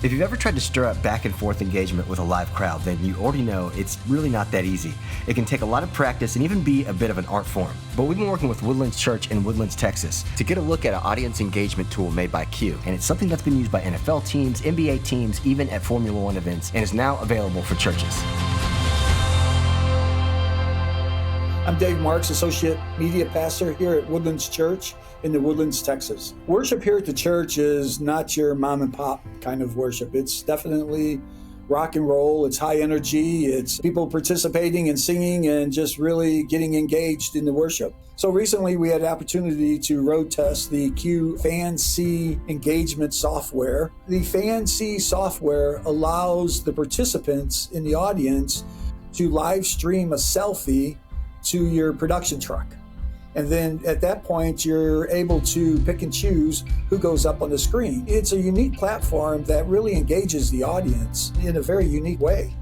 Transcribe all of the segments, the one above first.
If you've ever tried to stir up back and forth engagement with a live crowd, then you already know it's really not that easy. It can take a lot of practice and even be a bit of an art form. But we've been working with Woodlands Church in Woodlands, Texas to get a look at an audience engagement tool made by Cue. And it's something that's been used by NFL teams, NBA teams, even at Formula One events, and is now available for churches. I'm Dave Marks, Associate Media Pastor here at Woodlands Church in the Woodlands, Texas. Worship here at the church is not your mom and pop kind of worship. It's definitely rock and roll. It's high energy. It's people participating and singing and just really getting engaged in the worship. So recently we had the opportunity to road test the Cue FanSee engagement software. The FanSee software allows the participants in the audience to live stream a selfie to your production truck. And then at that point, you're able to pick and choose who goes up on the screen. It's a unique platform that really engages the audience in a very unique way.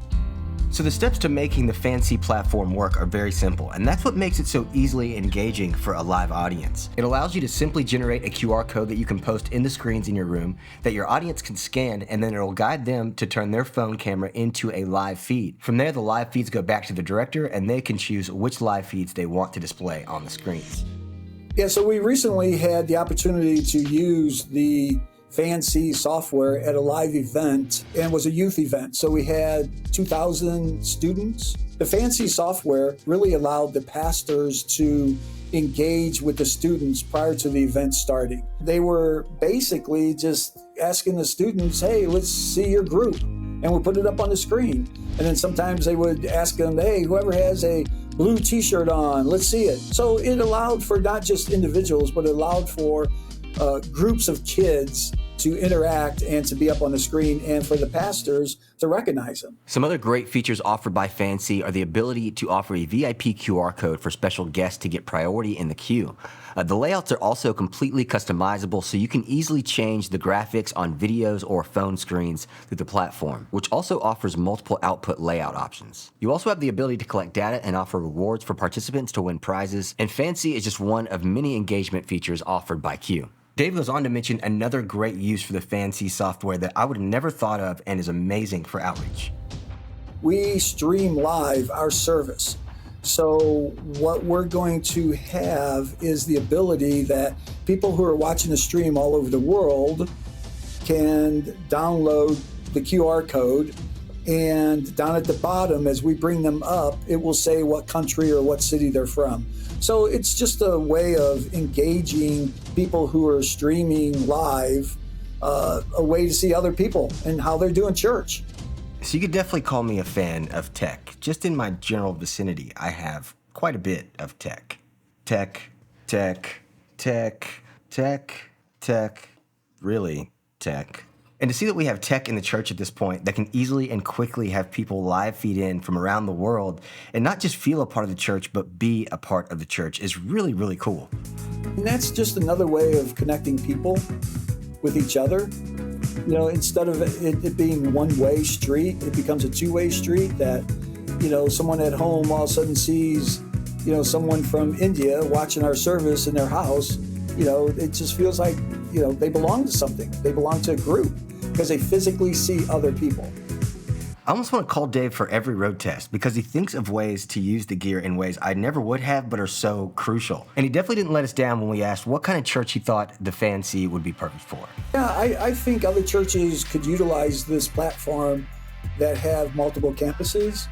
So the steps to making the FanSee platform work are very simple, and that's what makes it so easily engaging for a live audience. It allows you to simply generate a QR code that you can post in the screens in your room that your audience can scan, and then it'll guide them to turn their phone camera into a live feed. From there, the live feeds go back to the director, and they can choose which live feeds they want to display on the screens. Yeah, so we recently had the opportunity to use the FanSee software at a live event, and it was a youth event. So we had 2,000 students. The FanSee software really allowed the pastors to engage with the students prior to the event starting. They were basically just asking the students, hey, let's see your group. And we'll put it up on the screen. And then sometimes they would ask them, hey, whoever has a blue t-shirt on, let's see it. So it allowed for not just individuals, but it allowed for groups of kids to interact and to be up on the screen, and for the pastors to recognize them. Some other great features offered by FanSee are the ability to offer a VIP QR code for special guests to get priority in the queue. The layouts are also completely customizable, so you can easily change the graphics on videos or phone screens through the platform, which also offers multiple output layout options. You also have the ability to collect data and offer rewards for participants to win prizes, and FanSee is just one of many engagement features offered by Cue. Dave goes on to mention another great use for the FanSee software that I would have never thought of and is amazing for outreach. We stream live our service. So what we're going to have is the ability that people who are watching the stream all over the world can download the QR code, and down at the bottom, as we bring them up, it will say what country or what city they're from. So it's just a way of engaging people who are streaming live, a way to see other people and how they're doing church. So you could definitely call me a fan of tech. Just in my general vicinity, I have quite a bit of tech. Really tech. And to see that we have tech in the church at this point that can easily and quickly have people live feed in from around the world and not just feel a part of the church, but be a part of the church is really, really cool. And that's just another way of connecting people with each other. You know, instead of it being one-way street, it becomes a two-way street that, you know, someone at home all of a sudden sees, you know, someone from India watching our service in their house. You know, it just feels like, you know, they belong to something. They belong to a group because they physically see other people. I almost want to call Dave for every road test because he thinks of ways to use the gear in ways I never would have but are so crucial. And he definitely didn't let us down when we asked what kind of church he thought the FanSee would be perfect for. Yeah, I think other churches could utilize this platform that have multiple campuses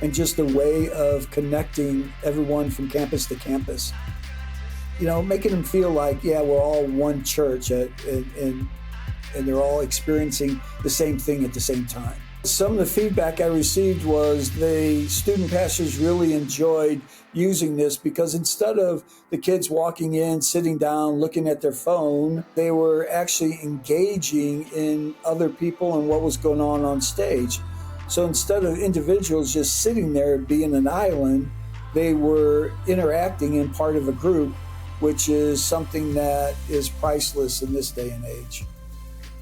and just a way of connecting everyone from campus to campus. You know, making them feel like, yeah, we're all one church and they're all experiencing the same thing at the same time. Some of the feedback I received was the student pastors really enjoyed using this because instead of the kids walking in, sitting down, looking at their phone, they were actually engaging in other people and what was going on stage. So instead of individuals just sitting there being an island, they were interacting in part of a group, which is something that is priceless in this day and age.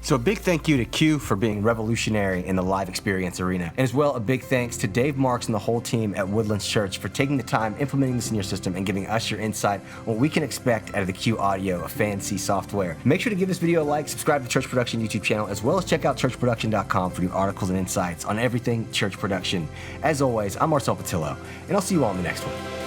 So a big thank you to Cue for being revolutionary in the live experience arena. And as well, a big thanks to Dave Marks and the whole team at Woodlands Church for taking the time, implementing this in your system, and giving us your insight on what we can expect out of the Cue Audio of FanSee software. Make sure to give this video a like, subscribe to the Church Production YouTube channel, as well as check out churchproduction.com for new articles and insights on everything church production. As always, I'm Marcel Patillo, and I'll see you all in the next one.